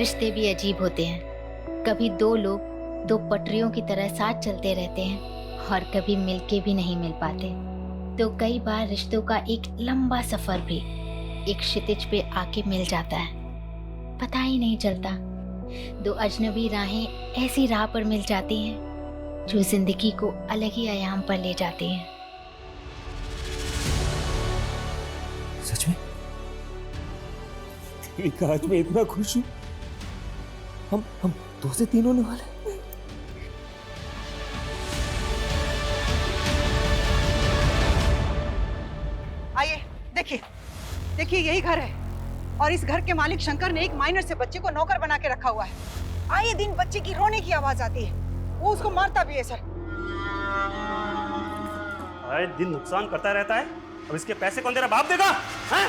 रिश्ते भी अजीब होते हैं। कभी दो लोग दो पटरियों की तरह साथ चलते रहते हैं और कभी मिलके भी नहीं मिल पाते। तो कई बार रिश्तों का एक लंबा सफर भी एक क्षितिज पे आके मिल जाता है, पता ही नहीं चलता। दो अजनबी राहें ऐसी राह पर मिल जाती हैं जो जिंदगी को अलग ही आयाम पर ले जाती हैं। सच में देविका, आज मैं इतना खुश हूं। हम 2 से 3 होने वाले। आइए देखिए, देखिए यही घर है और इस घर के मालिक शंकर ने एक माइनर से बच्चे को नौकर बना के रखा हुआ है। आए दिन बच्चे की रोने की आवाज आती है, वो उसको मारता भी है सर। आए दिन नुकसान करता रहता है, अब इसके पैसे कौन तेरा बाप देगा? हैं?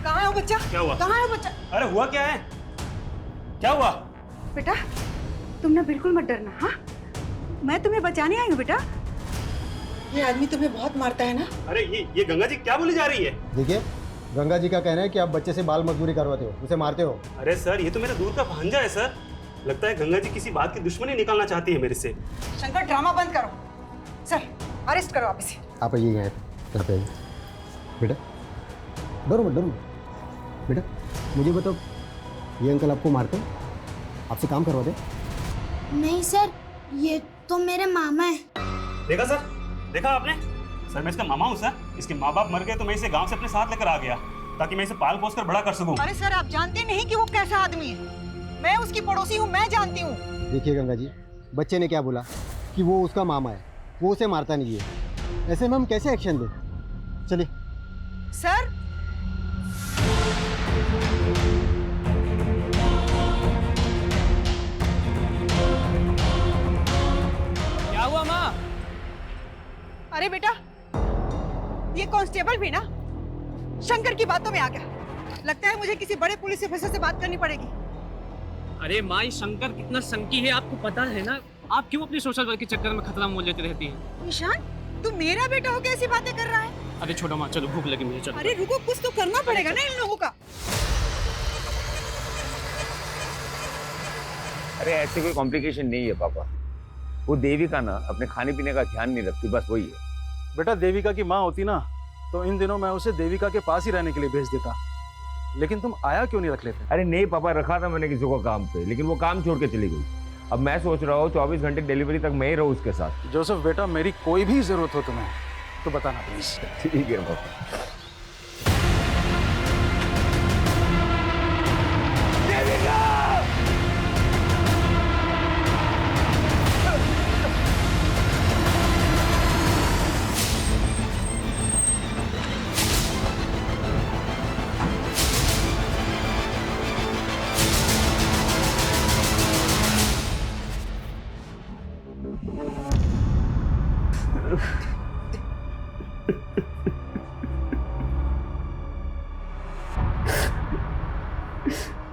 कहाँ है वो बच्चा? क्या हुआ? कहाँ है वो बच्चा? अरे हुआ क्या है? क्या हुआ? बेटा तुम ना बिल्कुल मत डरना। हाँ, मैं तुम्हें बचाने आई हूँ बेटा। ये आदमी तुम्हें बहुत मारता है ना। अरे ये गंगा जी क्या बोली जा रही है? देखिए, गंगा जी का कहना है कि आप बच्चे से बाल मजदूरी करवाते हो, उसे मारते हो। अरे सर, ये तो मेरा दूर का भांजा है सर। लगता है गंगा जी किसी बात की दुश्मनी निकालना चाहती है मेरे से। शंकर ड्रामा बंद करो सर, अरेस्ट करो आप इसे। आप आइए यहाँ पे आइए। बेटा डरो मत, डरो मत। बेटा मुझे बताओ, ये अंकल आपको मारते हैं? आपसे काम करवाते? नहीं सर, ये तो मेरे मामा है। देखा सर, देखा आपने? सर मैं इसका मामा हूँ सर। इसके माँ बाप मर गए तो मैं इसे गांव से अपने साथ लेकर आ गया ताकि मैं इसे पाल पोस कर बड़ा कर सकूं। अरे सर, आप जानते नहीं कि वो कैसा आदमी है। मैं उसकी पड़ोसी हूँ, मैं जानती हूँ। देखिए गंगा जी, बच्चे ने क्या बोला कि वो उसका मामा है, वो उसे मारता नहीं है। ऐसे में हम कैसे एक्शन दें? चलिए। सर क्या हुआ माँ? अरे बेटा, ये कांस्टेबल भी ना शंकर की बातों में आ गया। लगता है मुझे किसी बड़े पुलिस ऑफिसर से बात करनी पड़ेगी। अरे माई, शंकर कितना संकी है आपको पता है ना। आप क्यों अपनी सोशल वर्क के चक्कर में खतरा मोल लेती रहती हैं? निशान, तू मेरा बेटा हो कैसी बातें कर रहा है? अरे छोड़ो माँ, चलो भूख लगी मुझे, चलो। अरे रुको, कुछ तो करना पड़ेगा ना इन लोगों का। अरे ऐसे कोई कॉम्प्लिकेशन नहीं है पापा। वो देविका ना अपने खाने पीने का ध्यान नहीं रखती, बस वही है। बेटा देविका की माँ होती ना तो इन दिनों मैं उसे देविका के पास ही रहने के लिए भेज देता, लेकिन तुम आया क्यों नहीं रख लेते? अरे नहीं पापा, रखा था मैंने किसी को काम पे, लेकिन वो काम छोड़ के चली गई। अब मैं सोच रहा हूँ 24 घंटे डिलीवरी तक मैं ही रहूँ उसके साथ। जोसेफ बेटा, मेरी कोई भी जरूरत हो तुम्हें तो बताना प्लीज। ठीक है पापा।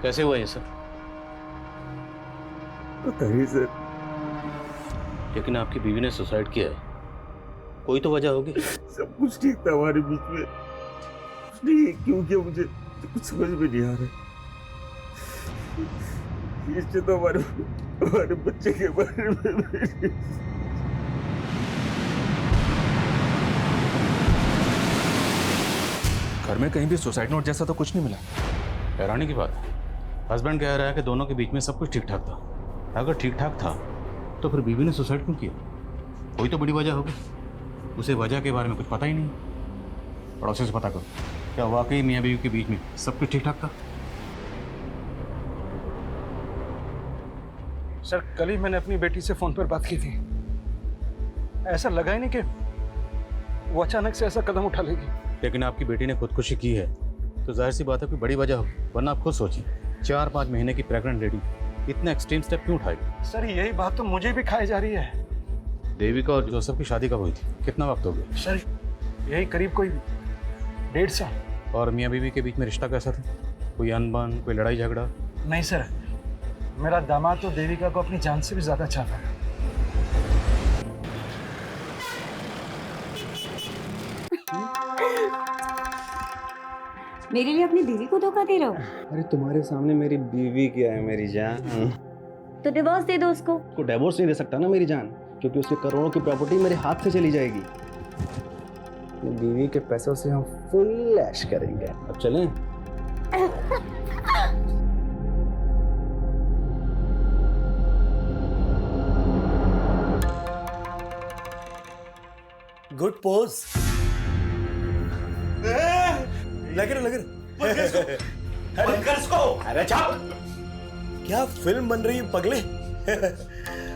कैसे हुआ ये सब? पता नहीं सर। लेकिन आपकी बीवी ने सुसाइड किया है, कोई तो वजह होगी। सब कुछ ठीक था हमारे बीच में, नहीं क्यों किया मुझे कुछ समझ में नहीं आ रहा। इससे तो हमारे बच्चे के बारे में घर में कहीं भी सुसाइड नोट जैसा तो कुछ नहीं मिला। हैरानी की बात है, हस्बैंड कह रहा है कि दोनों के बीच में सब कुछ ठीक ठाक था। अगर ठीक ठाक था तो फिर बीवी ने सुसाइड क्यों किया? कोई तो बड़ी वजह होगी। उसे वजह के बारे में कुछ पता ही नहीं। पड़ोसी से पता करो, क्या वाकई मियाँ बीवी के बीच में सब कुछ ठीक ठाक था? सर कल ही मैंने अपनी बेटी से फोन पर बात की थी। ऐसा लगा ही नहीं कि वो अचानक से ऐसा कदम उठा लेगी। लेकिन आपकी बेटी ने खुदकुशी की है तो जाहिर सी बात है कोई बड़ी वजह होगी, वरना आप खुद सोचिए 4-5 महीने की प्रेग्नेंट लेडी इतना एक्सट्रीम स्टेप क्यों उठाएगी? सर यही बात तो मुझे भी खाई जा रही है। देविका और जोसेफ की शादी कब हुई थी? कितना वक्त हो गया? सर यही करीब कोई 1.5 साल। और मियाँ बीवी के बीच में रिश्ता कैसा था? कोई अनबन, कोई लड़ाई झगड़ा? नहीं सर, मेरा दामाद तो देविका को अपनी जान से भी ज्यादा चाहता है। मेरे लिए अपनी बीवी को धोखा दे रहे हो? अरे तुम्हारे सामने मेरी बीवी क्या है मेरी जान। तो डिवोर्स दे दो उसको। को डिवोर्स नहीं दे सकता ना मेरी जान, क्योंकि उसके करोड़ों की प्रॉपर्टी मेरे हाथ से चली जाएगी। अपनी बीवी के पैसों से हम फुल ऐश करेंगे। अब चलें? Good pose. लग रहा अरे चुप। क्या फिल्म बन रही है पगले?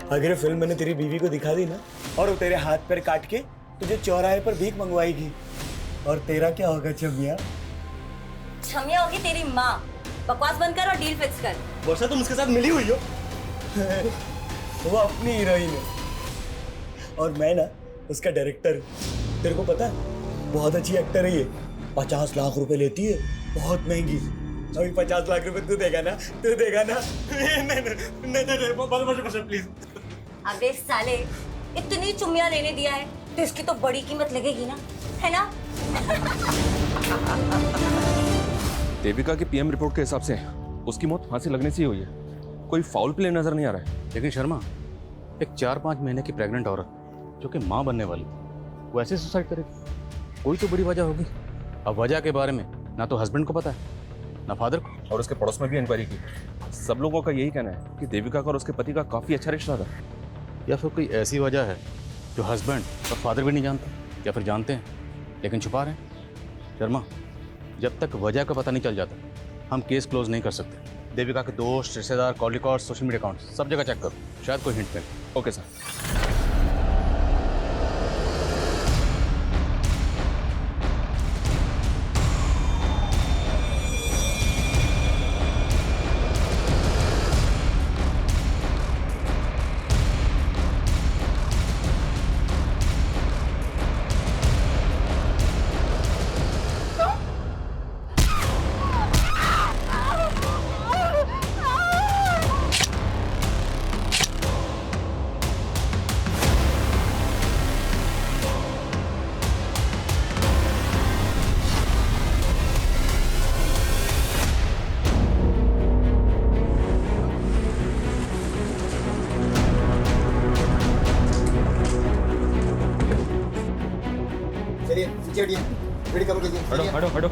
अगर फिल्म मैंने तेरी बीवी को दिखा दी ना, और वो तेरे हाथ पैर काट के तुझे चौराहे पर भीख मंगवाएगी, और तेरा क्या होगा छमिया? छमिया होगी तेरी माँ। बकवास बंद कर और डील फिक्स कर। वर्षा तुम उसके साथ मिली हुई हो? वो अपनी हीरोइन है और मैं ना उसका डायरेक्टर। तेरे को पता है बहुत अच्छी एक्टर है ये। 50 लाख रुपए लेती है, बहुत महंगी। अभी 50 लाख रुपए तू देगा ना? नहीं प्लीज। अबे साले, इतनी चुम्मिया लेने दिया है तो इसकी तो बड़ी कीमत लगेगी ना, है ना? देविका की पीएम रिपोर्ट के हिसाब से उसकी मौत फांसी लगने से ही हुई है। कोई फाउल प्ले नजर नहीं आ रहा है। लेकिन शर्मा, एक 4-5 महीने की प्रेग्नेंट औरत जो कि माँ बनने वाली, वो ऐसे सुसाइड करेगी? कोई तो बड़ी वजह होगी। अब वजह के बारे में ना तो हस्बैंड को पता है ना फादर को। और उसके पड़ोस में भी इंक्वायरी की। सब लोगों का यही कहना है कि देविका का और उसके पति का काफी अच्छा रिश्ता था। या फिर कोई ऐसी वजह है जो हस्बैंड और फादर भी नहीं जानते, या फिर जानते हैं लेकिन छुपा रहे हैं। शर्मा, जब तक वजह का पता नहीं चल जाता हम केस क्लोज नहीं कर सकते। देविका के दोस्त, रिश्तेदार, call record, social media account सब जगह चेक करो, शायद कोई हिंट मिले। Okay sir. हटो।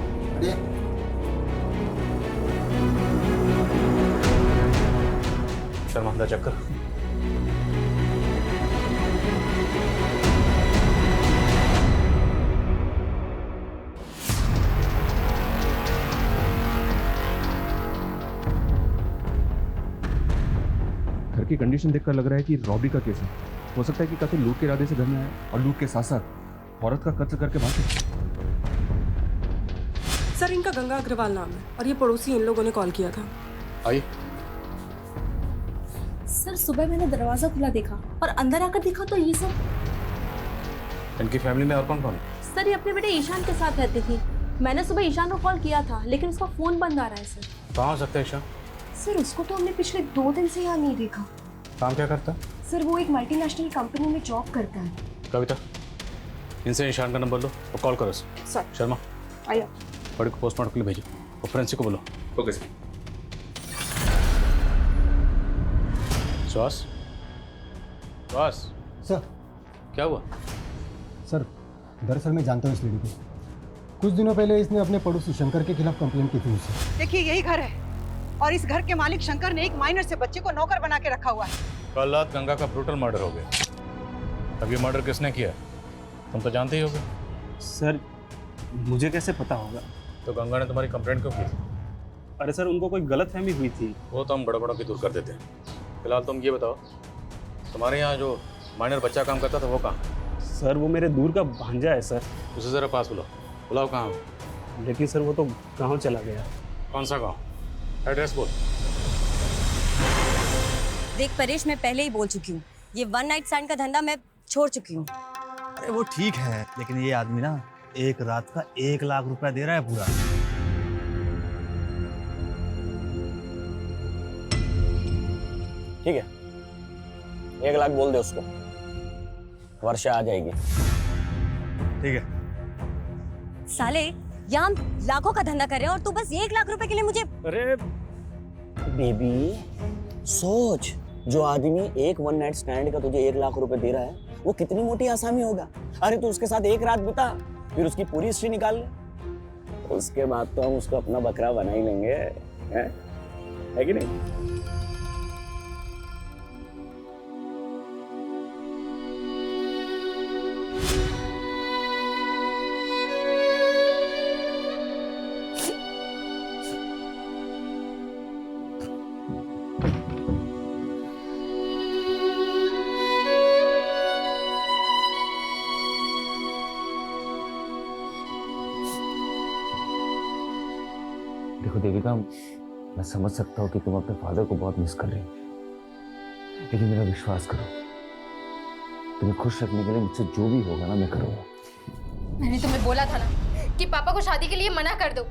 शर्मा, अंदर चेक कर। घर की कंडीशन देखकर लग रहा है कि रॉबरी का केस है। हो सकता है कि काफी लूट के इरादे से घर में आया और लूट के साथ साथ औरत का कत्ल करके भाग गया। सर, इनका गंगा अग्रवाल नाम है और ये पड़ोसी इन लोगों ने कॉल किया था। आइए। सर, सुबह मैंने दरवाजा खुला देखा और अंदर आकर देखा तो ये सब। इनकी फैमिली में और कौन कौन है? सर, ये अपने बेटे ईशान के साथ रहती थी। मैंने सुबह ईशान को कॉल किया था लेकिन उसका फोन बंद आ रहा है सर। कहाँ हो सकता है ईशान? सर, उसको तो हमने पिछले 2 दिन से यहाँ नहीं देखा। काम क्या करता? सर, वो एक मल्टीनेशनल कंपनी में जॉब करता है। कविता, इनसे ईशान का नंबर लो और कॉल करो सर। शर्मा, आइए। बड़ी को पोस्टमार्टम के लिए भेजो और फ्रेंसिक को बोलो। Okay sir. श्वास सर। क्या हुआ? सर, दरअसल मैं जानता हूँ इस लेडी को। कुछ दिनों पहले इसने अपने पड़ोसी शंकर के खिलाफ कंप्लेंट की थी मुझसे। देखिए, यही घर है और इस घर के मालिक शंकर ने एक माइनर से बच्चे को नौकर बना के रखा हुआ है। कल रात गंगा का ब्रूटल मर्डर हो गया। अब ये मर्डर किसने किया तुम तो जानते ही होगे। सर, मुझे कैसे पता होगा? तो गंगा ने तुम्हारी कंप्लेंट क्यों की? अरे सर, उनको कोई गलतफहमी हुई थी। वो तो हम बड़ों की दूर कर देते हैं। फिलहाल तुम ये बताओ, तुम्हारे यहाँ जो माइनर बच्चा काम करता था वो कहाँ? सर, वो मेरे दूर का भांजा है सर। उसे ज़रा पास बुलाओ कहाँ हो? लेकिन सर, वो तो गाँव चला गया। कौन सा गाँव? एड्रेस बोल। देख परेश, मैं पहले ही बोल चुकी हूँ, ये 1 नाइट स्टैंड का धंधा मैं छोड़ चुकी हूँ। अरे वो ठीक है, लेकिन ये आदमी ना एक रात का 1 लाख रुपया दे रहा है पूरा। ठीक है, 1 लाख बोल दे उसको, वर्षा आ जाएगी। ठीक है। साले, यहाँ हम लाखों का धंधा कर रहे हैं और तू बस 1 लाख रुपए के लिए मुझे। अरे बेबी सोच, जो आदमी एक वन नाइट स्टैंड का तुझे 1 लाख रुपए दे रहा है वो कितनी मोटी आसामी होगा। अरे तू उसके साथ एक रात बिता, फिर उसकी पूरी हिस्ट्री निकाल ले, उसके बाद तो हम उसको अपना बकरा बना ही लेंगे, है कि नहीं? देखो देविका, मैं समझ सकता हूँ कि तुम अपने फादर को बहुत मिस कर रही हो, लेकिन मेरा विश्वास करो, तुम्हें खुश रखने के लिए मुझसे जो भी होगा ना मैं करूँगा। मैंने तुम्हें बोला था ना कि पापा को शादी के लिए मना कर दो।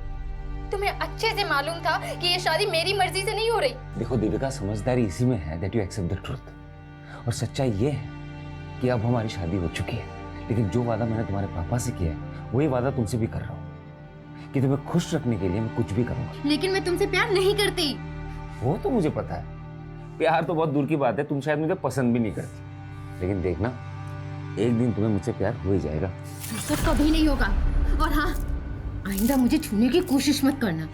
तुम्हें अच्छे से मालूम था कि ये शादी मेरी मर्जी से नहीं हो रही। देखो देविका, समझदारी इसी में है that you accept the truth। और सच्चाई ये है कि अब हमारी शादी हो चुकी है, लेकिन जो वादा मैंने तुम्हारे पापा से किया है वही वादा तुमसे भी कर रहा हूँ कि तुम्हें खुश रखने के लिए मैं कुछ भी करूँगा। लेकिन मैं तुमसे प्यार नहीं करती। वो तो मुझे पता है, प्यार तो बहुत दूर की बात है, तुम शायद मुझे पसंद भी नहीं करती, लेकिन देखना एक दिन तुम्हें मुझसे प्यार हो ही जाएगा। सब कभी नहीं होगा। और हाँ, आइंदा मुझे छूने की कोशिश मत करना।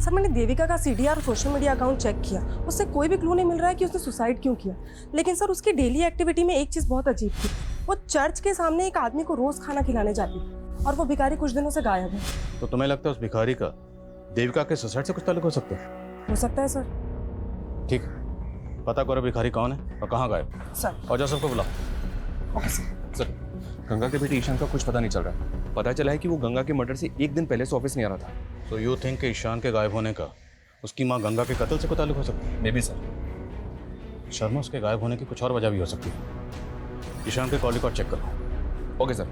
सर मैंने देविका का सीडीआर और सोशल मीडिया अकाउंट चेक किया, उससे कोई भी क्लू नहीं मिल रहा है कि उसने सुसाइड क्यों किया। लेकिन सर उसकी डेली एक्टिविटी में एक चीज़ बहुत अजीब थी, वो चर्च के सामने एक आदमी को रोज खाना खिलाने जाती थी और वो भिखारी कुछ दिनों से गायब है। तो तुम्हें लगता है उस भिखारी का देविका के सुसाइड से कुछ ताल्लुक हो सकता है? हो सकता है सर। ठीक, पता करो भिखारी कौन है और कहाँ गायब। सर। और जा सबको बुलाओ। Okay sir. सर, गंगा के बेटे ईशान का कुछ पता नहीं चल रहा है। पता चला है कि वो गंगा के मर्डर से एक दिन पहले से ऑफिस नहीं आ रहा था। तो यू थिंक कि ईशान के गायब होने का उसकी माँ गंगा के कत्ल से कोई ताल्लुक हो सकता है? May be sir. शर्मा, उसके गायब होने की कुछ और वजह भी हो सकती है। ईशान के कॉल रिकॉर्ड चेक करो। Okay sir.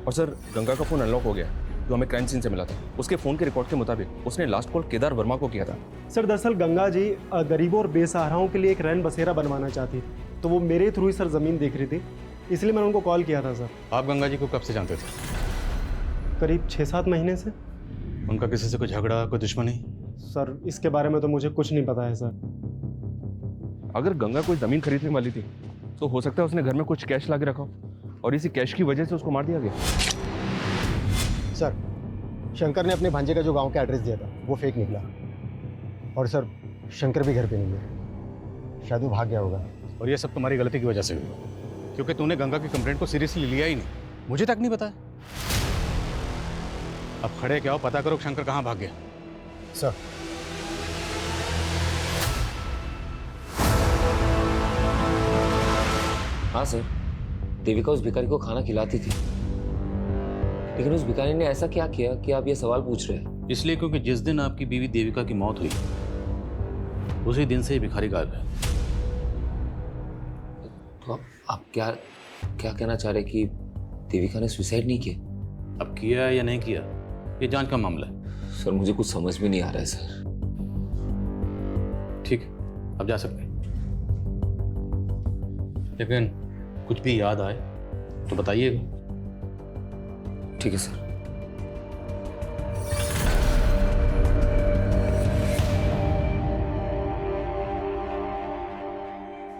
और सर, गंगा का फोन अनलॉक हो गया जो हमें क्राइम सीन से मिला था। उसके फोन के रिकॉर्ड के मुताबिक उसने लास्ट कॉल केदार वर्मा को किया था। सर दरअसल गंगा जी गरीबों और बेसहाराओं के लिए एक रैन बसेरा बनवाना चाहती थी, तो वो मेरे थ्रू ही सर ज़मीन देख रही थी, इसलिए मैंने उनको कॉल किया था सर। आप गंगा जी को कब से जानते थे? करीब 6-7 महीने से। उनका किसी से कोई झगड़ा, कोई दुश्मनी? सर इसके बारे में तो मुझे कुछ नहीं पता है सर। अगर गंगा कोई ज़मीन खरीदने वाली थी तो हो सकता है उसने घर में कुछ कैश ला के रखा हो और इसी कैश की वजह से उसको मार दिया गया। सर, शंकर ने अपने भांजे का जो गांव का एड्रेस दिया था वो फेक निकला, और सर शंकर भी घर पे नहीं है, शायद वो भाग गया होगा। और ये सब तुम्हारी गलती की वजह से हुआ, क्योंकि तूने गंगा की कंप्लेंट को सीरियसली लिया ही नहीं, मुझे तक नहीं बताया। अब खड़े क्या हो, पता करो शंकर कहाँ भाग गया। सर हाँ सर, देविका उस भिखारी को खाना खिलाती थी, लेकिन उस भिखारी ने ऐसा क्या किया कि आप ये सवाल पूछ रहे हैं? इसलिए क्योंकि जिस दिन आपकी बीवी देविका की मौत हुई उसी दिन से ही भिखारी गायब है। तो आप क्या कहना चाह रहे कि देविका ने सुसाइड नहीं किया? अब किया या नहीं किया ये जांच का मामला है। सर मुझे कुछ समझ में नहीं आ रहा है सर। ठीक, अब जा सकते हैं, लेकिन कुछ भी याद आए तो बताइएगा। ठीक है सर।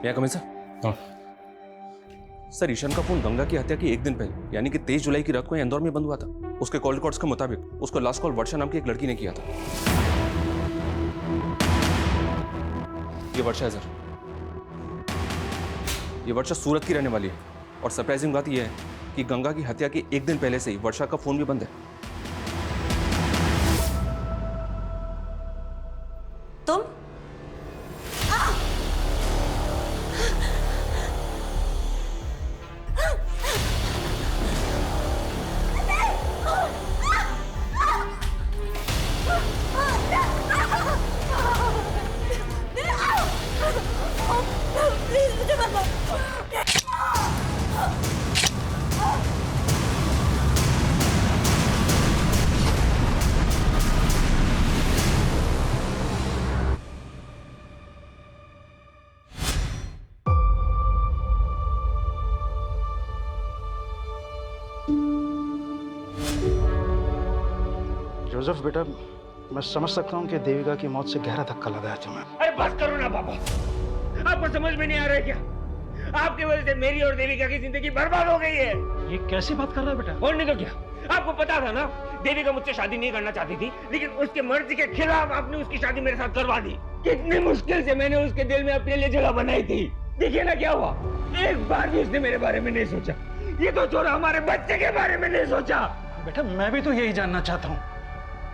क्या कमें सर? हाँ सर, ईशान का फोन गंगा की हत्या की एक दिन पहले यानी कि 23 जुलाई की रात को इंदौर में बंद हुआ था। उसके कॉल रिकॉर्ड्स के मुताबिक उसको लास्ट कॉल वर्षा नाम की एक लड़की ने किया था। ये वर्षा है सर, ये वर्षा सूरत की रहने वाली है, और सरप्राइजिंग बात यह है कि गंगा की हत्या के एक दिन पहले से ही वर्षा का फोन भी बंद है। तुम जोसेफ बेटा, मैं समझ सकता हूँ कि देविका की मौत से गहरा धक्का लगा है तुम्हें। अरे बस करो ना पापा, आपको समझ में नहीं आ रहा है क्या? आपकी वजह से मेरी और देविका की जिंदगी बर्बाद हो गई है। ये कैसी बात कर रहा है बेटा? और नहीं तो क्या, आपको पता था ना देविका मुझसे शादी नहीं करना चाहती थी, लेकिन उसके मर्जी के खिलाफ आपने उसकी शादी मेरे साथ करवा दी। कितनी मुश्किल से मैंने उसके दिल में अपने लिए जगह बनाई थी। देखिए ना क्या हुआ, एक बार भी उसने मेरे बारे में नहीं सोचा। ये तो छोड़ा, हमारे बच्चे के बारे में नहीं सोचा। बेटा मैं भी तो यही जानना चाहता हूँ,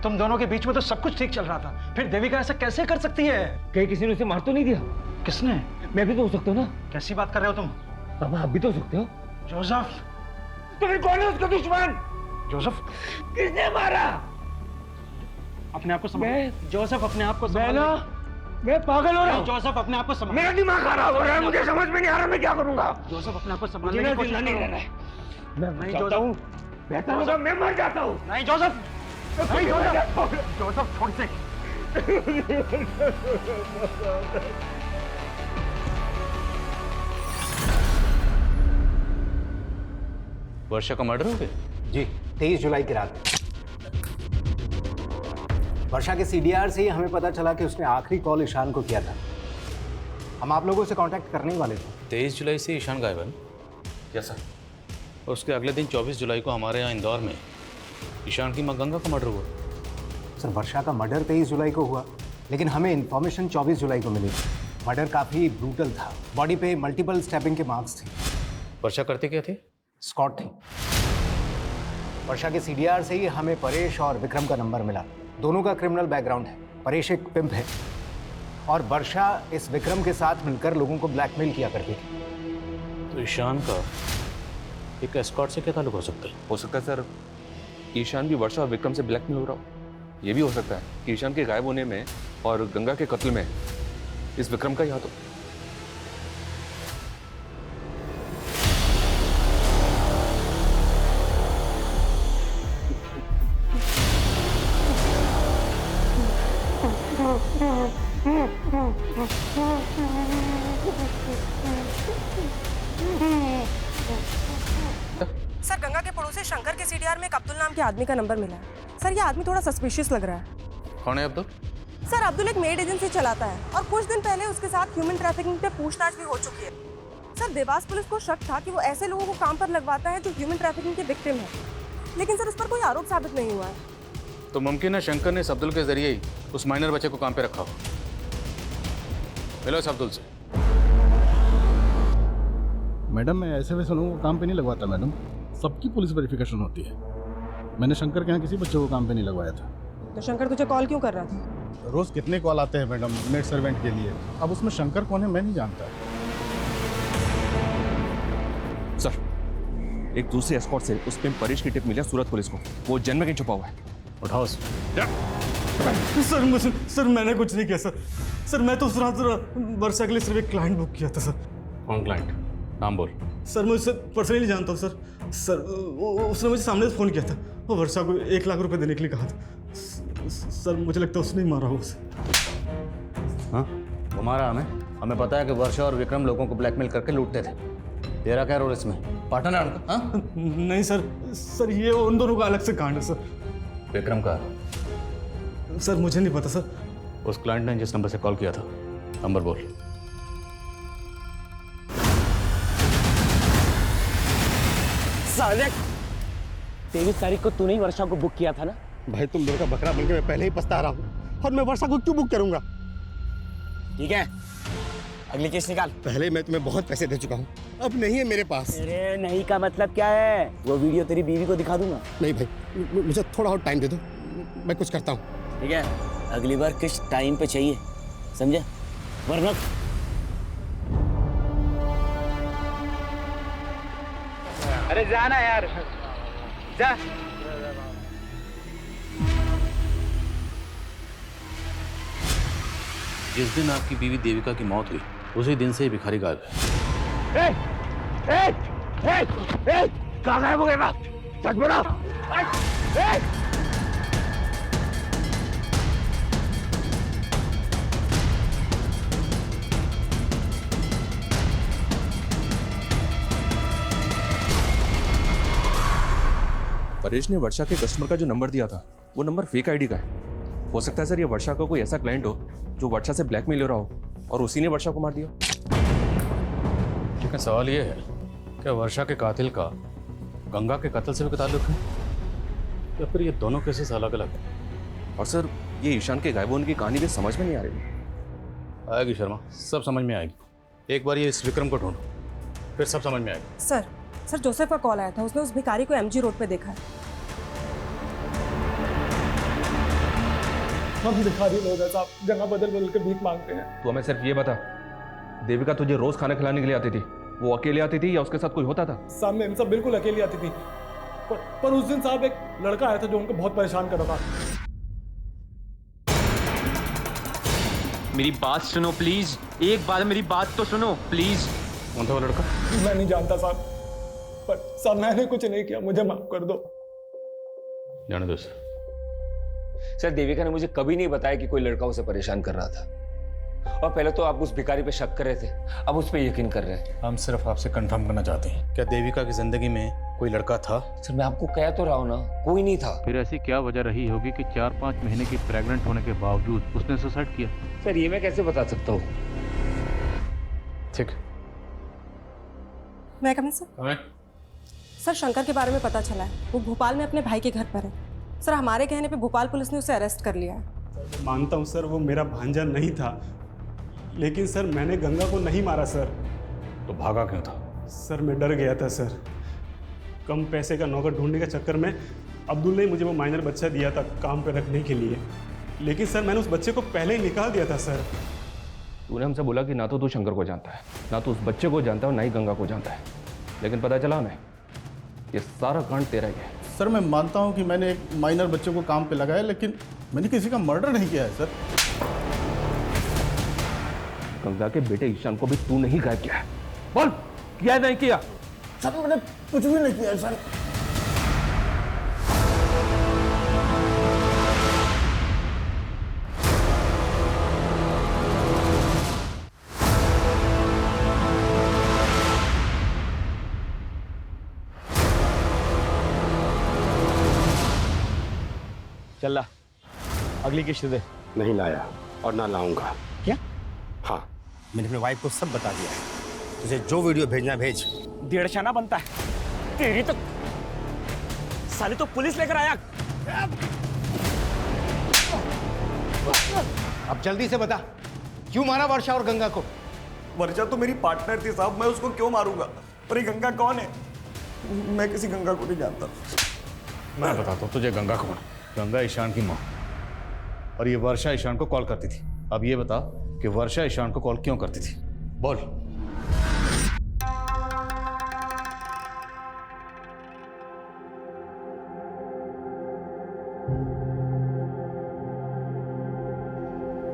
तुम दोनों के बीच में तो सब कुछ ठीक चल रहा था, फिर देविका ऐसा कैसे कर सकती है? कहीं किसी ने उसे मार तो नहीं दिया? किसने? मैं भी तो हो सकता हूँ ना। कैसी बात कर रहे हो तुम? पापा आप भी तो हो सकते हो। जोसेफ, तो फिर कौन है उसका दुश्मन? जोसेफ, किसने मारा? अपने आप को संभाल। जोसेफ अपने आप को संभाल। मैं पागल हो रहा हूँ। जोसेफ अपने आप को संभाल। मेरा दिमाग खराब हो रहा है, मुझे समझ में नहीं आ रहा मैं क्या करूँगा। जोसेफ अपने आप को मुझे संभालने ना की कोशिश जिंदा नहीं करो। रहना है। मैं नहीं चाहता हूँ, बेहतर होगा मैं मर जाता हूँ। नहीं जोसेफ, नहीं जोसेफ, जोसेफ छोड़ से। वर्षा का मर्डर हो गया? जी, 23 जुलाई की रात। वर्षा के सीडीआर से ही हमें पता चला कि उसने आखिरी कॉल ईशान को किया था। हम आप लोगों से कांटेक्ट करने ही वाले थे। 23 जुलाई से ईशान गायब है? Yes sir. और उसके अगले दिन 24 जुलाई को हमारे यहाँ इंदौर में ईशान की माँ गंगा का मर्डर हुआ। सर वर्षा का मर्डर 23 जुलाई को हुआ, लेकिन हमें इन्फॉर्मेशन 24 जुलाई को मिली थी। मर्डर काफ़ी ब्रूटल था, बॉडी पे मल्टीपल स्टैबिंग के मार्क्स थे। वर्षा करते क्या थे? स्कॉट थी। वर्षा के सीडीआर से ही हमें परेश और विक्रम का नंबर मिला। दोनों का क्रिमिनल बैकग्राउंड है। परेश एक पिम्प है और वर्षा इस विक्रम के साथ मिलकर लोगों को ब्लैकमेल किया करती थी। तो ईशान का एक एस्कॉर्ट से क्या ताल्लुक हो सकता है? हो सकता है सर ईशान भी वर्षा और विक्रम से ब्लैकमेल हो रहा हो। ये भी हो सकता है कि ईशान के गायब होने में और गंगा के कत्ल में इस विक्रम का ही हाथ हो। सर गंगा के पड़ोसी शंकर के सीडीआर में एक अब्दुल नाम के आदमी का नंबर मिला है। सर ये आदमी थोड़ा सस्पिशियस लग रहा है। कौन है अब्दुल? सर अब्दुल एक मेड एजेंसी चलाता है और कुछ दिन पहले उसके साथ ह्यूमन ट्रैफिकिंग पे पूछताछ भी हो चुकी है। सर देवास पुलिस को शक था कि वो ऐसे लोगों को काम पर लगवाता है जो ह्यूमन ट्रैफिकिंग के विक्टिम है, लेकिन सर उस पर कोई आरोप साबित नहीं हुआ है। तो मुमकिन है शंकर ने इस अब्दुल के जरिए ही उस माइनर बच्चे को काम पे रखा हो। मिलो इस अब्दुल से। मैडम मैं ऐसे वैसे लोगों को काम पे नहीं लगवाता मैडम, सबकी पुलिस वेरिफिकेशन होती है। मैंने शंकर के यहाँ किसी बच्चे को काम पे नहीं लगवाया था। तो शंकर तुझे कॉल क्यों कर रहा था? रोज कितने कॉल आते हैं मैडम मेड सर्वेंट के लिए, अब उसमें शंकर कौन है मैं नहीं जानता। सर एक दूसरे एस्कॉर्ट से उस पे परेश की टिप मिली है सूरत पुलिस को। वो जन्म में कहीं छुपा हुआ है। उठाओ सर मैंने कुछ नहीं किया सर मैं तो उस रात वर्षा के लिए सिर्फ एक क्लाइंट बुक किया था सर। कौन क्लाइंट? नाम बोल। सर मैं उससे पर्सनली जानता हूँ सर उसने मुझे सामने से फ़ोन किया था, वो वर्षा को 1 लाख रुपए देने के लिए कहा था। सर मुझे लगता है उसने ही मारा हो उसे। हाँ वो मारा हमें पता है कि वर्षा और विक्रम लोगों को ब्लैकमेल करके लूटते थे। तेरा क्या रोल इसमें? पार्टनर है उनका? हाँ? नहीं सर ये उन दोनों का अलग से कांड है सर। विक्रम का? सर मुझे नहीं पता सर। उस क्लाइंट ने जिस नंबर से कॉल किया था नंबर बोल। साले 23 तारीख को तूने ही वर्षा को बुक किया था ना? भाई तुम लोगों का बकरा बनके मैं पहले ही पछता रहा हूँ, और मैं वर्षा को क्यों बुक करूंगा? ठीक है अगली केस निकाल। पहले मैं तुम्हें बहुत पैसे दे चुका हूँ, अब नहीं है मेरे पास। अरे नहीं का मतलब क्या है? वो वीडियो तेरी बीवी को दिखा दूंगा। नहीं भाई मुझे थोड़ा और टाइम दे दो, मैं कुछ करता हूँ। ठीक है अगली बार किस टाइम पे चाहिए समझे, वरना अरे जाना यार जा। जिस दिन आपकी बीवी देविका की मौत हुई उसी दिन से ही भिखारी गायब है। कहाँ गायब हो गया? सच बोलो। परेश ने वर्षा के कस्टमर का जो नंबर दिया था वो नंबर फेक आईडी का है। हो सकता है सर ये वर्षा का कोई ऐसा क्लाइंट हो जो वर्षा से ब्लैकमेल हो रहा हो और उसी ने वर्षा को मार दिया। लेकिन सवाल ये है कि वर्षा के कातिल का गंगा के कत्ल से भी ताल्लुक है या फिर ये दोनों केसेस अलग अलग हैं? और सर ये ईशान के गायब होने की कहानी भी समझ में नहीं आ रही। आएगी शर्मा, सब समझ में आएगी। एक बार ये इस विक्रम को ढूंढो, फिर सब समझ में आएगा। सर जोसेफ का कॉल आया था, उसने उस भिखारी को एमजी रोड पे देखा है। हम भिखारी लोग हैं साहब, जगह बदल बदल के भीख मांगते हैं। तो हमें सिर्फ ये बता, देविका तुझे रोज खाना खिलाने के लिए आती थी, वो अकेले आती थी या उसके साथ कोई होता था? सामने इन सब बिल्कुल अकेली आती थी, पर उस दिन साहब एक लड़का आया था जो उनको बहुत परेशान कर रहा था। मेरी बात सुनो प्लीज, एक बार मेरी बात तो सुनो प्लीज। कौन था वो लड़का? मैं नहीं जानता साहब, पर साहब मैंने कुछ नहीं किया, मुझे माफ कर दो। जाने दो सर। सर देविका ने मुझे कभी नहीं बताया कि कोई लड़का उसे परेशान कर रहा था, और पहले तो आप उस भिखारी पे शक कर रहे थे, अब उस पे यकीन कर रहे हैं। हम सिर्फ आपसे कंफर्म करना चाहते हैं, क्या देविका की जिंदगी में कोई लड़का था? सर मैं आपको कह तो रहा हूँ ना, कोई नहीं था। फिर ऐसी क्या वजह रही होगी कि 4-5 महीने की प्रेग्नेंट होने के बावजूद उसने सुसाइड किया? सर ये मैं कैसे बता सकता हूँ? ठीक। मैं कमिंग सर? सर शंकर के बारे में पता चला है, वो भोपाल में अपने भाई के घर पर है। सर हमारे कहने पे भोपाल पुलिस ने उसे अरेस्ट कर लिया है। मानता हूँ सर वो मेरा भांजा नहीं था, लेकिन सर मैंने गंगा को नहीं मारा सर। तो भागा क्यों था? सर मैं डर गया था सर। कम पैसे का नौकर ढूंढने के चक्कर में अब्दुल ने मुझे वो माइनर बच्चा दिया था काम पे रखने के लिए, लेकिन सर मैंने उस बच्चे को पहले ही निकाल दिया था सर। तूने हमसे बोला कि ना तो तू शंकर को जानता है, ना तो उस बच्चे को जानता है और ना ही गंगा को जानता है, लेकिन पता चला हमें ये सारा कांड तेरा ही है। सर मैं मानता हूँ कि मैंने एक माइनर बच्चे को काम पे लगाया, लेकिन मैंने किसी का मर्डर नहीं किया है सर। गंगा के बेटे ईशान को भी तू नहीं गायब किया है? बोल, किया नहीं किया? सर मैंने कुछ भी नहीं किया सर। चल ला, अगली किश्त दे। नहीं लाया और ना लाऊंगा। क्या? हाँ, मैंने अपने वाइफ को सब बता दिया है। तुझे जो वीडियो भेजना है भेज। 1.5 आना बनता है तेरी तो। साले तो पुलिस लेकर आया। अब जल्दी से बता, क्यों मारा वर्षा और गंगा को? वर्षा तो मेरी पार्टनर थी साहब, मैं उसको क्यों मारूंगा? पर ये गंगा कौन है? मैं किसी गंगा को नहीं जानता। मैं बताता हूँ तुझे गंगा कौन। गंगा ईशान की माँ, और ये वर्षा ईशान को कॉल करती थी। अब ये बता कि वर्षा ईशान को कॉल क्यों करती थी? बोल।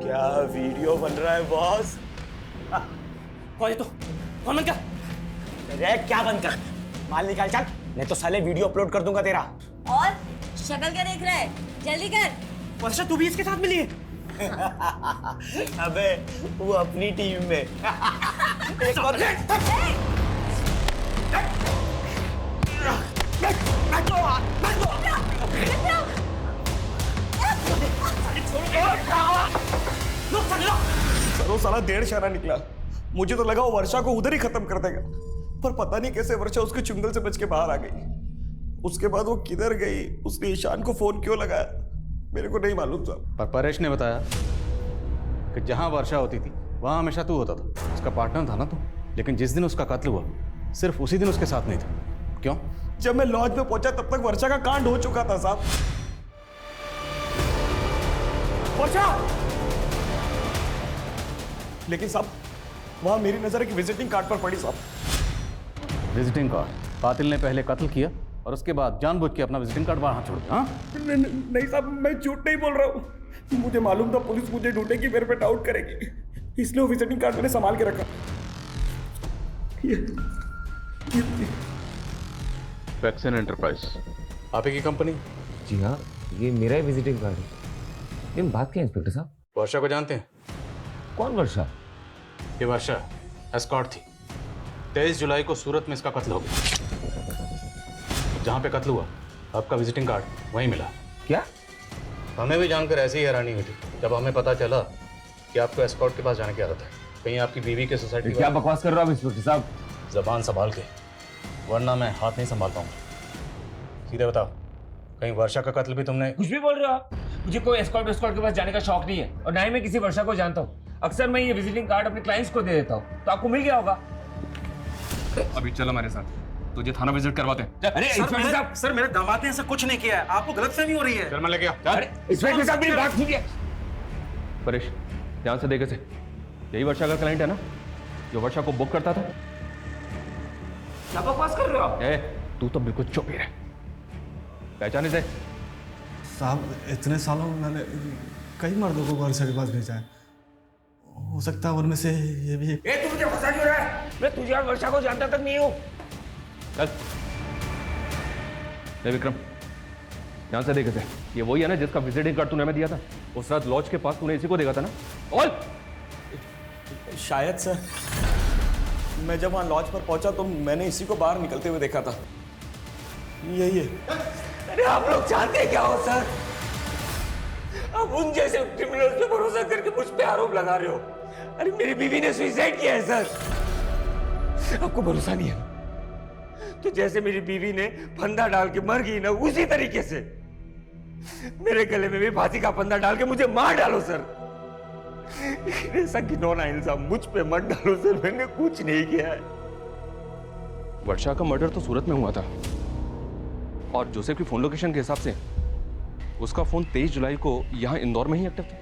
क्या वीडियो बन रहा है बॉस? कौन है तू? कौन बंद कर? अरे क्या बंद कर? माल निकाल चल, नहीं तो साले वीडियो अपलोड कर दूंगा तेरा। और शक्ल क्या देख रहा है? जल्दी कर। वर्षा तू भी इसके साथ मिली है? अबे वो अपनी टीम में। एक और वो साला 1.5 शाना निकला। मुझे तो लगा वो वर्षा को उधर ही खत्म कर देगा, पर पता नहीं कैसे वर्षा उसके चुंगल से बच के बाहर आ गई। उसके बाद वो किधर गई, उसने ईशान को फोन क्यों लगाया, मेरे को नहीं मालूम था। पर परेश ने बताया कि जहां वर्षा होती थी वहां हमेशा तू होता था, उसका पार्टनर था ना तू। लेकिन जिस दिन उसका कत्ल हुआ सिर्फ उसी दिन उसके साथ नहीं था। क्यों? जब मैं लॉज में पहुंचा तब तक वर्षा का कांड हो चुका था साहब। वर्षा! लेकिन साहब वहां मेरी नजर एक विजिटिंग कार्ड पर पड़ी साहब। Visiting card? कातिल ने पहले कत्ल किया और उसके बाद जानबूझ के अपना विजिटिंग कार्ड वहां छोड़ दिया। नहीं साहब, मैं झूठ नहीं बोल रहा हूँ। मुझे मालूम था पुलिस मुझे ढूंढेगी, मेरे पे डाउट करेगी, इसलिए वो विजिटिंग कार्ड मैंने संभाल के रखा। वैक्सीन एंटरप्राइज आप ही की कंपनी? जी हाँ, ये मेरा ही विजिटिंग कार्ड है। लेकिन बात क्या है इंस्पेक्टर साहब? वर्षा को जानते हैं? कौन वर्षा? ये वर्षा एस्कॉर्ट थी। 23 जुलाई को सूरत में इसका कत्ल हो गया। जहां पे कत्ल हुआ आपका विजिटिंग कार्ड वहीं मिला। क्या? हमें भी जानकर ऐसी ही हैरानी हुई थी जब हमें पता चला कि आपको एस्कॉर्ट के पास जाने की आदत है। कहीं आपकी बीवी के सोसाइटी क्या बकवास कर रहे हो आप इंस्पेक्टर साहब? जबान संभाल के, वरना मैं हाथ नहीं संभाल पाऊंगा। सीधे बताओ, कहीं वर्षा का कत्ल भी तुमने? कुछ भी बोल रहे हो आप? मुझे कोई एस्कॉर्ट के पास जाने का शौक नहीं है और ना ही मैं किसी वर्षा को जानता हूँ। अक्सर मैं ये विजिटिंग कार्ड अपने क्लाइंट्स को दे देता हूँ, तो आपको मिल गया होगा। अभी चलो हमारे साथ, तुझे थाना विजिट करवाते हैं। अरे इंस्पेक्टर साहब, सर मेरे दामाद ने ऐसा कुछ नहीं किया है, आपको गलतफहमी हो रही है। शर्मा लेके आओ। अरे इंस्पेक्टर साहब मेरी बात सुनिए। परेश, ध्यान से देखे से, यही वर्षा का क्लाइंट है ना जो वर्षा को बुक करता था? क्या बकवास कर रहे हो आप? तू तो बिल्कुल चुप ही रह। पहचाने से? साहब इतने सालों में मैंने कई मर्दों को वर्षा के पास भेजा है, हो सकता है उनमें से ये भी। तू मुझे फंसा क्यों रहा है? मैं तुझे और वर्षा को जानता तक नहीं हूँ। चल। विक्रम, ध्यान से देखे थे, ये वही है ना जिसका विजिटिंग कार्ड तूने हमें दिया था? उस रात लॉज के पास तूने इसी को देखा था ना? और शायद सर, मैं जब वहाँ लॉज पर पहुंचा तो मैंने इसी को बाहर निकलते हुए देखा था। यही है। अरे आप लोग जानते क्या हो सर? आप उन जैसे क्रिमिनल्स पे भरोसा करके मुझ पे आरोप लगा रहे हो। अरे मेरी बीवी ने सुसाइड किया है सर। आपको भरोसा नहीं है तो जैसे मेरी बीवी ने फंदा डाल के मर गई ना, उसी तरीके से मेरे गले में भी फांसी का फंदा डाल के मुझे मार डालो सर। ऐसा घिनौना इल्जाम मुझ पे मत डालो सर, मैंने कुछ नहीं किया है। वर्षा का मर्डर तो सूरत में हुआ था और जोसेफ की फोन लोकेशन के हिसाब से उसका फोन 23 जुलाई को यहाँ इंदौर में ही एक्टिव था।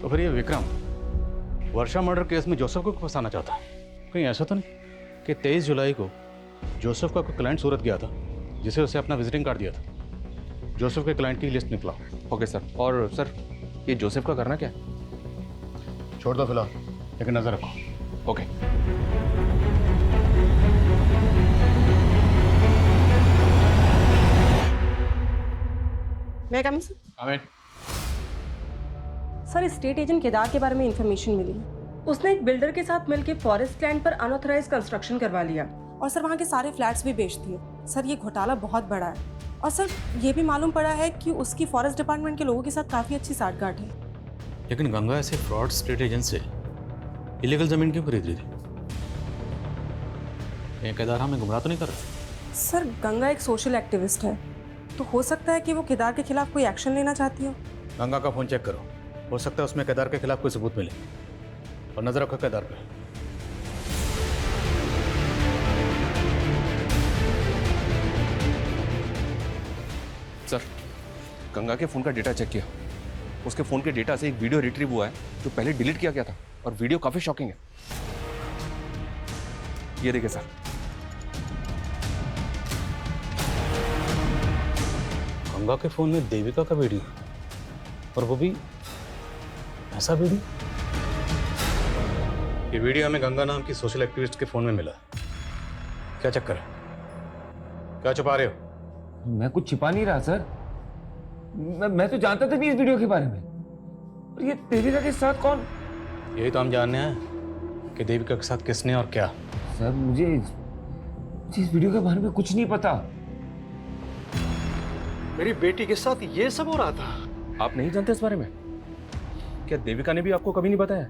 तो फिर ये विक्रम वर्षा मर्डर केस में जोसेफ को फंसाना चाहता? कहीं ऐसा तो नहीं कि 23 जुलाई को जोसेफ का कोई क्लाइंट सूरत गया था जिसे उसे अपना विजिटिंग कार्ड दिया था? जोसेफ के क्लाइंट की लिस्ट निकला। Okay sir. और सर ये जोसेफ का करना क्या है? छोड़ दो फिलहाल, लेकिन नजर रखो। ओके। मैं कमी सर, स्टेट एजेंट केदार के बारे में इंफॉर्मेशन मिली। उसने एक बिल्डर के साथ मिलकर फॉरेस्ट लैंड पर अनऑथराइज कंस्ट्रक्शन करवा लिया और सर वहाँ के सारे फ्लैट्स भी बेच दिए। सर ये घोटाला बहुत बड़ा है और सर ये भी मालूम पड़ा है कि उसकी फॉरेस्ट डिपार्टमेंट के लोगों के साथ काफ़ी अच्छी साठगांठ है। लेकिन गंगा ऐसे फ्रॉड स्टेट एजेंट से इलीगल जमीन क्यों खरीद रही थी? ये केदार हमें गुमराह तो नहीं कर रहा? सर गंगा एक सोशल एक्टिविस्ट है, तो हो सकता है कि वो केदार के खिलाफ कोई एक्शन लेना चाहती हो। गंगा का फोन चेक करो, हो सकता है उसमें केदार के खिलाफ कोई सबूत मिले। और नजर रखो केदार पे। सर गंगा के फोन का डेटा चेक किया, उसके फोन के डेटा से एक वीडियो रिट्रीव हुआ है जो पहले डिलीट किया गया था और वीडियो काफी शॉकिंग है। ये देखिए सर। गंगा के फोन में देविका का वीडियो, और वो भी ऐसा वीडियो? ये वीडियो हमें गंगा नाम की सोशल एक्टिविस्ट के फोन में मिला। क्या चक्कर है? क्या छुपा रहे हो? मैं कुछ छिपा नहीं रहा सर। मैं तो जानता था नहीं इस वीडियो के बारे में। और ये देविका के साथ कौन? यही तो हम जानने हैं कि देविका के साथ किसने और क्या। सर मुझे इस वीडियो के बारे में कुछ नहीं पता। मेरी बेटी के साथ ये सब हो रहा था। आप नहीं जानते इस बारे में? क्या देविका ने भी आपको कभी नहीं बताया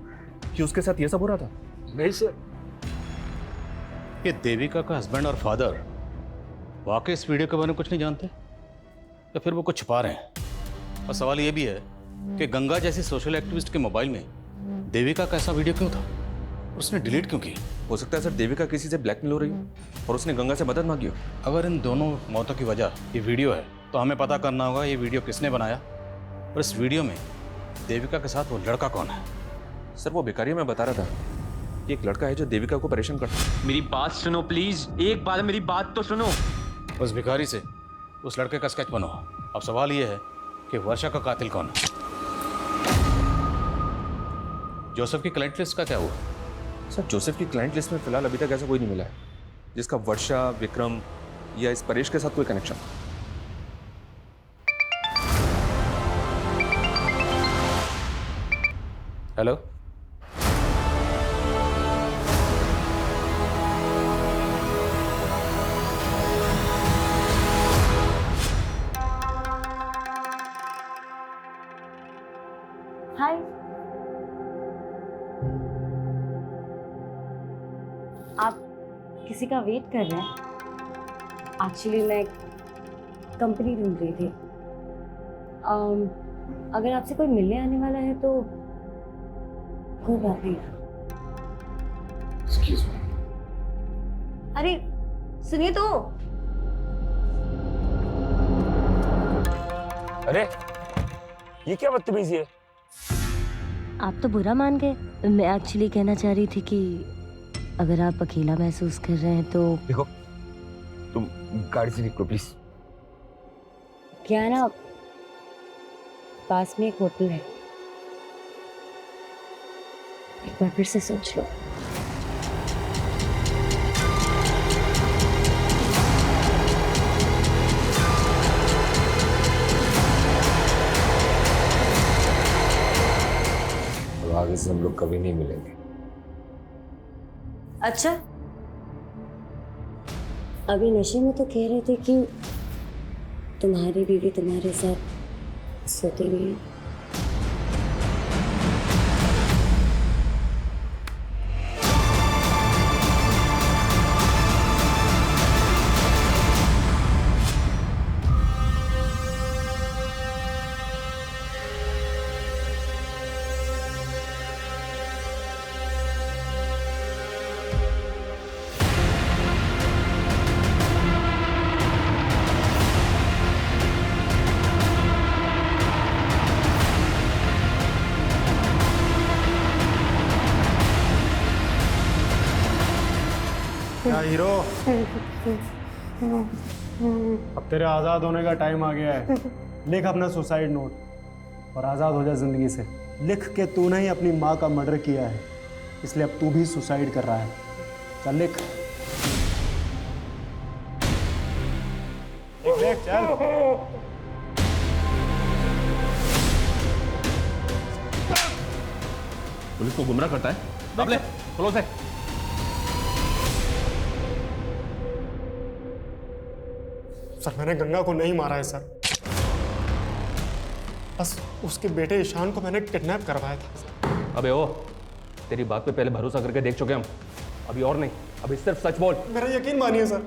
कि उसके साथ ये सब हो रहा था? नहीं सर। ये देविका का हस्बैंड और फादर वाकई इस वीडियो के बारे में कुछ नहीं जानते, या फिर वो कुछ छुपा रहे हैं? और सवाल ये भी है कि गंगा जैसी सोशल एक्टिविस्ट के मोबाइल में देविका का ऐसा वीडियो क्यों था? उसने डिलीट क्यों की? हो सकता है सर देविका किसी से ब्लैकमेल हो रही हो और उसने गंगा से मदद मांगी हो। अगर इन दोनों मौतों की वजह ये वीडियो है तो हमें पता करना होगा ये वीडियो किसने बनाया और इस वीडियो में देविका के साथ वो लड़का कौन है। सर वो भिखारी मैं बता रहा था, ये एक लड़का है जो देविका को परेशान करता है। मेरी बात सुनो प्लीज, एक बार मेरी बात तो सुनो। उस भिखारी से उस लड़के का स्केच बनो। अब सवाल ये है कि वर्षा का कातिल कौन है? जोसेफ की क्लाइंट लिस्ट का क्या हुआ? सर जोसेफ की क्लाइंट लिस्ट में फिलहाल अभी तक ऐसा कोई नहीं मिला है जिसका वर्षा, विक्रम या इस परेश के साथ कोई कनेक्शन। हेलो, आप किसी का वेट कर रहे हैं? एक्चुअली मैं कंपनी ढूंढ रही थी। अगर आपसे कोई मिलने आने वाला है तो कोई बात नहीं। Excuse me. अरे सुनिए तो। अरे ये क्या बदतमीजी है? आप तो बुरा मान गए। मैं एक्चुअली कहना चाह रही थी कि अगर आप अकेला महसूस कर रहे हैं तो देखो, तुम गाड़ी से निकलो प्लीज। क्या है ना, पास में एक होटल है, एक बार फिर से सोच लो। तो आगे से हम लोग कभी नहीं मिलेंगे। अच्छा, अभी नशे में तो कह रहे थे कि तुम्हारी बीवी तुम्हारे साथ सोती नहीं है। क्या हीरो, अब तेरे आज़ाद होने का टाइम आ गया है। लिख अपना सुसाइड नोट और आज़ाद हो जा जिंदगी से। लिख के तूने ही अपनी माँ का मर्डर किया है, इसलिए अब तू भी सुसाइड कर रहा है। चल लिख, लिख चल। पुलिस को गुमराह करता है। अब ले, क्लोज है। सर मैंने गंगा को नहीं मारा है सर, बस उसके बेटे ईशान को मैंने किडनैप करवाया था। अबे ओ, तेरी बात पे पहले भरोसा करके देख चुके हम, अभी और नहीं, अभी सिर्फ सच बोल। मेरा यकीन मानिए सर,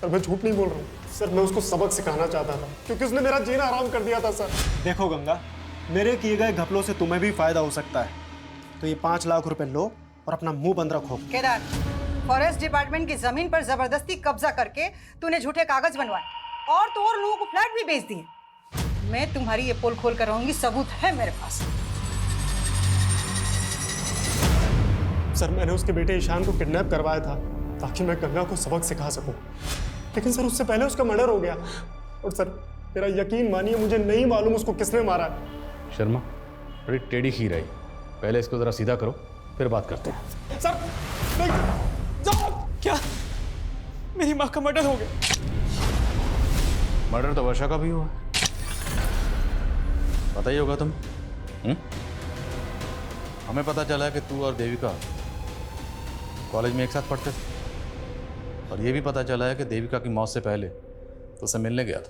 सर मैं झूठ नहीं बोल रहा हूँ सर, मैं उसको सबक सिखाना चाहता था क्योंकि उसने मेरा जीना आराम कर दिया था सर। देखो गंगा, मेरे किए गए घपलों से तुम्हें भी फायदा हो सकता है, तो ये 5 लाख रुपए लो और अपना मुंह बंद रखो। केदार, फॉरेस्ट डिपार्टमेंट की जमीन पर जबरदस्ती कब्जा करके तूने झूठे कागज बनवाए और तो और लोगों को फ्लैट भी बेच दिए। मैं तुम्हारी ये पोल खोल कर रहूंगी, सबूत है मेरे पास। सर मैंने उसके बेटे ईशान को किडनैप करवाया था ताकि मैं गंगा को सबक सिखा सकूं, लेकिन सर उससे पहले उसका मर्डर हो गया। और सर मेरा यकीन मानिए, मुझे नहीं मालूम उसको किसने मारा। शर्मा, बड़ी टेढ़ी खीर आई, पहले इसको जरा सीधा करो, फिर बात करते हैं। सर नहीं, क्या मेरी माँ का मर्डर हो गया? मर्डर तो वर्षा का भी हुआ, पता ही होगा तुम। हमें पता चला कि तू और देविका कॉलेज में एक साथ पढ़ते थे, और ये भी पता चला है कि देविका की मौत से पहले तो उसे मिलने गया था।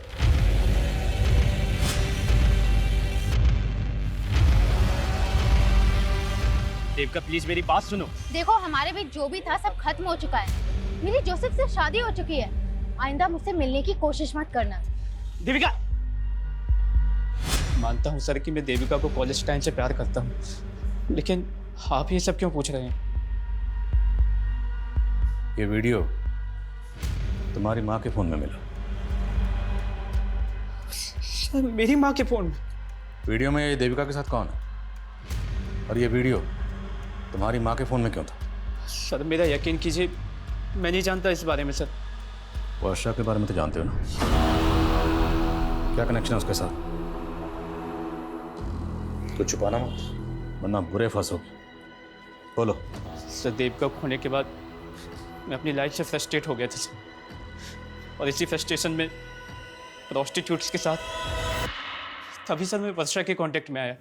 देविका प्लीज मेरी बात सुनो। देखो, हमारे बीच जो भी था सब खत्म हो चुका है। मेरी जोसेफ से शादी हो चुकी है। आइंदा मुझसे मिलने की कोशिश मत करना। देविका, मानता हूँ सर कि मैं देविका को कॉलेज टाइम से प्यार करता हूँ, लेकिन आप ये सब क्यों पूछ रहे हैं? ये वीडियो तुम्हारी माँ के फोन में मिला। सर मेरी माँ के फोन में? वीडियो में ये देविका के साथ कौन है, और ये वीडियो तुम्हारी माँ के फोन में क्यों था? सर मेरा यकीन कीजिए, मैं नहीं जानता इस बारे में सर। वर्षा के बारे में तो जानते हो ना, क्या कनेक्शन है उसके साथ? कुछ छुपाना मत, वरना बुरे फंसोगे। बोलो। सर देविका को खोने के बाद मैं अपनी लाइफ से फ्रस्ट्रेट हो गया था सर, और इसी फ्रस्ट्रेशन में प्रोस्टिट्यूट्स के साथ तभी सर मैं वर्षा के कांटेक्ट में आया,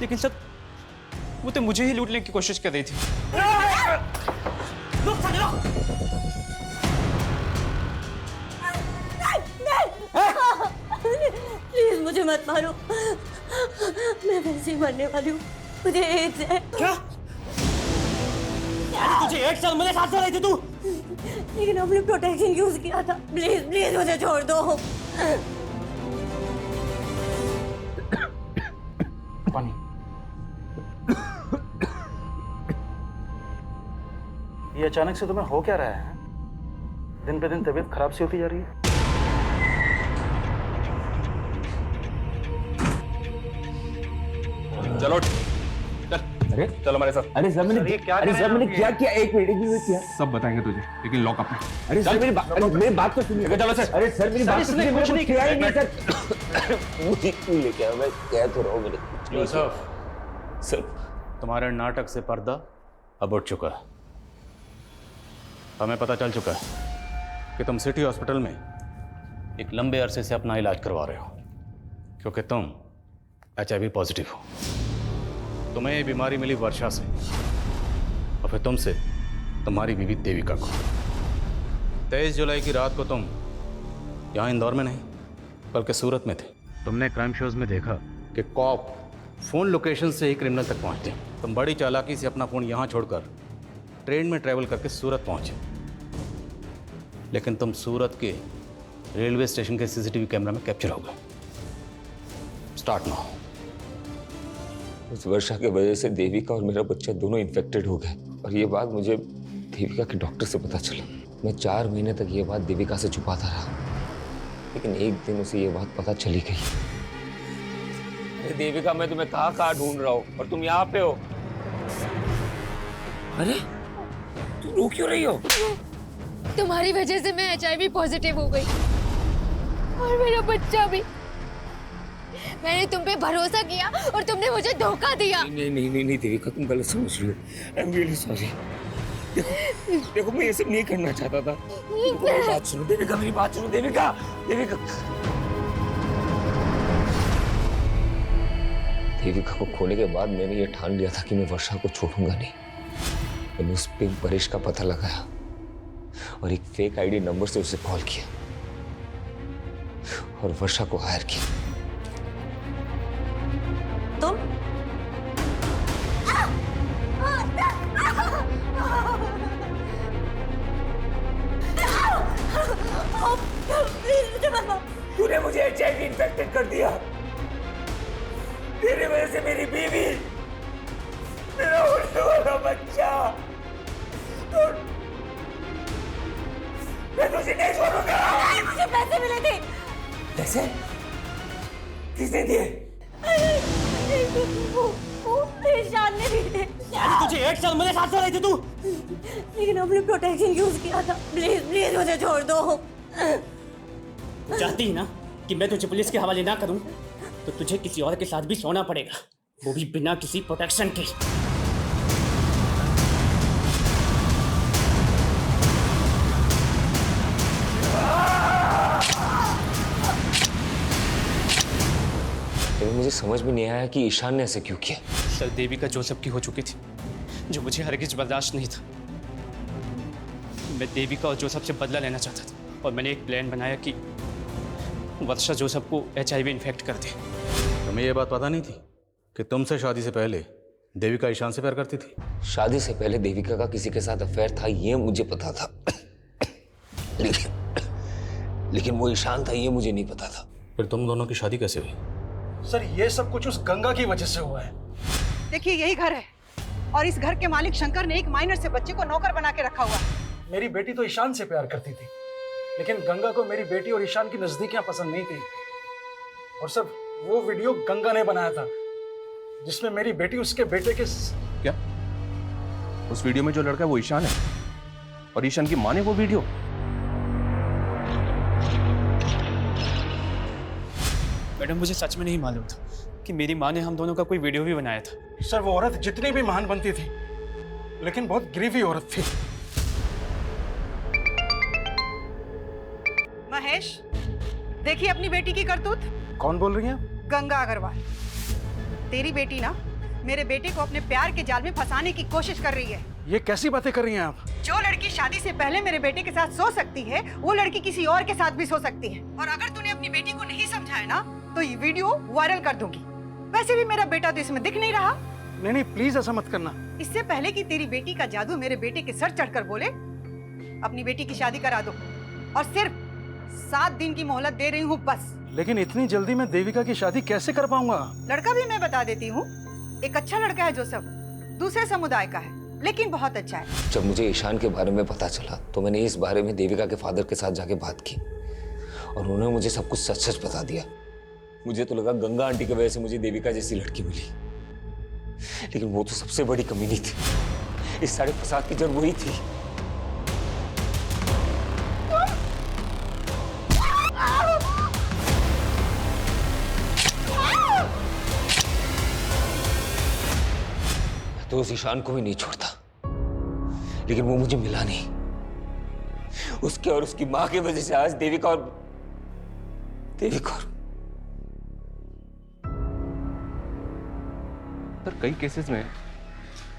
लेकिन सर वो तो मुझे ही लूटने की कोशिश कर रही थी। प्लीज मुझे मत मारो, मैं वैसे ही मरने वाली हूँ, मुझे एड्स है। क्या? तुझे 1 साल मेरे साथ रही थी तू। लेकिन हमने प्रोटेक्शन यूज किया था। प्लीज प्लीज मुझे छोड़ दो। पानी। ये अचानक से तुम्हें हो क्या रहा है? दिन पे दिन तबीयत खराब सी होती जा रही है। चलो अरे चलो हमारे साथ। अरे सर मैंने क्या किया? एक मिनट किया। सब बताएंगे तुझे, लेकिन लॉकअप में। अरे सर मेरी बात तो सुनिए। चलो सर। अरे सर मेरी बात तो सुनिए। कुछ नहीं किया ही नहीं सर। मुझे क्यों लेके आया? मैं कह तो रहा हूँ मैंने कुछ नहीं किया। सर तुम्हारे नाटक से पर्दा अब उठ चुका है। हमें पता चल चुका है कि तुम सिटी हॉस्पिटल में एक लंबे अरसे से अपना इलाज करवा रहे हो, क्योंकि तुम HIV पॉजिटिव हो। तुम्हें ये बीमारी मिली वर्षा से, और फिर तुमसे तुम्हारी बीवी देविका को। 23 जुलाई की रात को तुम यहाँ इंदौर में नहीं बल्कि सूरत में थे। तुमने क्राइम शोज में देखा कि कॉप फोन लोकेशन से ही क्रिमिनल तक पहुँचते। तुम बड़ी चालाकी से अपना फोन यहाँ छोड़कर ट्रेन में ट्रैवल करके सूरत पहुँचे, लेकिन तुम सूरत के रेलवे स्टेशन के CCTV कैमरा में कैप्चर हो गए। Start now. उस वर्षा की वजह से देविका और मेरा बच्चा दोनों इन्फेक्टेड हो गए, और ये बात मुझे देविका के डॉक्टर से पता चला। मैं 4 महीने तक ये बात देविका से छुपाता रहा, लेकिन एक दिन उसे ये बात पता चली गई। अरे देविका, मैं तुम्हें कहाँ ढूंढ रहा हूँ और तुम यहाँ पे हो। अरे तुम रो क्यों रही हो? तुम्हारी वजह से मैं HIV पॉजिटिव हो गई और मेरा बच्चा भी। मैंने तुम पे भरोसा किया और तुमने मुझे धोखा दिया। नहीं देविका, तुम गलत समझ रही हो। I am really sorry. देखो मैं ये सब नहीं करना चाहता था। मेरी बात सुनो देविका, मेरी बात सुनो देविका। देविका को खोने के बाद मैंने ये ठान लिया था कि मैं वर्षा को छोड़ूंगा नहीं। मैंने उस पिंक परेश का पता लगाया और एक फेक ID नंबर से उसे कॉल किया और वर्षा को हायर किया। तुम? तूने मुझे HIV इन्फेक्टेड कर दिया। तेरी वजह से मेरी बीवी, मेरा होने वाला बच्चा, मैं तुझे नहीं छोड़ूंगा। मुझे पैसे मिले थे। पैसे? किसने दिए? ईशान ने दिए। तुझे 1 साल मेरे साथ रही थी तू। लेकिन हमने प्रोटेक्शन यूज किया था। प्लीज प्लीज मुझे छोड़ दो। चाहती ना कि मैं तुझे पुलिस के हवाले ना करूं, तो तुझे किसी और के साथ भी सोना पड़ेगा, वो भी बिना किसी प्रोटेक्शन के। मुझे समझ में नहीं आया कि ईशान ने ऐसे क्यों किया। सर देविका जोसेफ की हो चुकी थी, जो मुझे हरगिज बर्दाश्त नहीं था। मैं देविका और जोसेफ से बदला लेना चाहता था, और मैंने एक प्लान बनाया कि वर्षा जोसेफ को HIV इन्फेक्ट कर दे। तुम्हें ये बात पता नहीं थी कि तुमसे शादी से पहले देविका ईशान से प्यार करती थी? शादी से पहले देविका का किसी के साथ अफेयर था, ये मुझे पता था। लेकिन वो ईशान था, ये मुझे नहीं पता था। फिर तुम दोनों की शादी कैसे हुई? सर ये सब कुछ उस गंगा की वजह से हुआ है। देखिए यही घर है, और इस घर के मालिक शंकर ने एक माइनर से बच्चे को नौकर बना के रखा हुआ है। मेरी बेटी तो ईशान से प्यार करती थी, लेकिन गंगा को मेरी बेटी और ईशान की नजदीकियां पसंद नहीं थी। और सब वो वीडियो गंगा ने बनाया था, जिसमें मेरी बेटी उसके बेटे के। क्या उस वीडियो में जो लड़का है वो ईशान है, और ईशान की माँ ने वो वीडियो? मैडम मुझे सच में नहीं मालूम था कि मेरी माँ ने हम दोनों का कोई वीडियो भी बनाया था। सर वो औरत जितनी भी महान बनती थी, लेकिन बहुत गिरी औरत थी। महेश, देखिए अपनी बेटी की करतूत। कौन बोल रही हैं? गंगा अग्रवाल। तेरी बेटी ना मेरे बेटे को अपने प्यार के जाल में फंसाने की कोशिश कर रही है। ये कैसी बातें कर रही हैं आप? जो लड़की शादी से पहले मेरे बेटे के साथ सो सकती है, वो लड़की किसी और के साथ भी सो सकती है। और अगर तूने अपनी बेटी को नहीं समझाया ना, तो ये वीडियो वायरल कर दूंगी। वैसे भी मेरा बेटा तो इसमें दिख नहीं रहा, नहीं नहीं प्लीज ऐसा मत करना। इससे पहले कि तेरी बेटी का जादू मेरे बेटे के सर चढ़कर बोले, अपनी बेटी की शादी करा दो और सिर्फ 7 दिन की मोहलत दे रही हूँ बस। लेकिन इतनी जल्दी मैं देविका की शादी कैसे कर पाऊंगा? लड़का भी मैं बता देती हूँ, एक अच्छा लड़का है जोसेफ, दूसरे समुदाय का है, लेकिन बहुत अच्छा है। जब मुझे ईशान के बारे में पता चला तो मैंने इस बारे में देविका के फादर के साथ जाके बात की और उन्होंने मुझे सब कुछ सच सच बता दिया। मुझे तो लगा गंगा आंटी की वजह से मुझे देविका जैसी लड़की मिली, लेकिन वो तो सबसे बड़ी कमी नहीं थी। इस सारे फसाद की जड़ वही थी। तो उस ईशान को भी नहीं छोड़ता, लेकिन वो मुझे मिला नहीं। उसके और उसकी मां की वजह से आज देविका और सर कई केसेस में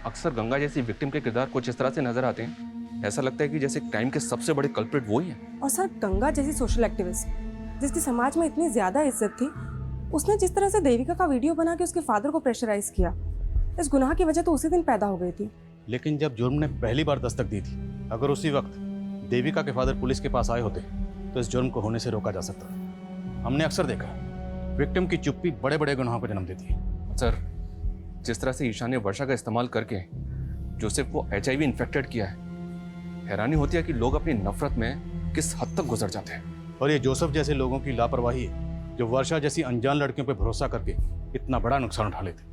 अक्सर गंगा जैसी विक्टिम के किरदार कुछ इस तरह से नजर आते हैं, ऐसा लगता है कि जैसे क्राइम के सबसे बड़े कल्प्रिट वो ही हैं। और सर गंगा जैसी सोशल एक्टिविस्ट जिसकी समाज में इतनी ज्यादा इज्जत थी, उसने जिस तरह से देविका का वीडियो बना के उसके फादर को प्रेशराइज किया, इस गुनाह की वजह तो उसी दिन पैदा हो गई थी। लेकिन जब जुर्म ने पहली बार दस्तक दी थी, अगर उसी वक्त देविका के फादर पुलिस के पास आए होते तो इस जुर्म को होने से रोका जा सकता था। हमने अक्सर देखा विक्टिम की चुप्पी बड़े बड़े गुनाहों को जन्म देती है। सर जिस तरह से ईशान ने वर्षा का इस्तेमाल करके जोसेफ को HIV इन्फेक्टेड किया है, हैरानी होती है कि लोग अपनी नफरत में किस हद तक गुजर जाते हैं। और ये जोसेफ जैसे लोगों की लापरवाही है जो वर्षा जैसी अनजान लड़कियों पर भरोसा करके इतना बड़ा नुकसान उठा लेते,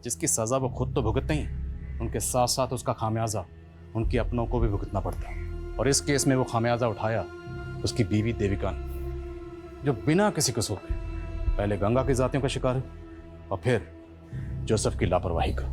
जिसकी सजा वो खुद तो भुगतते ही, उनके साथ साथ उसका खामियाजा उनके अपनों को भी भुगतना पड़ता है। और इस केस में वो खामियाजा उठाया उसकी बीवी देविका ने, जो बिना किसी कसूर के पहले गंगा की जातियों का शिकार है और फिर जोसेफ की लापरवाही का।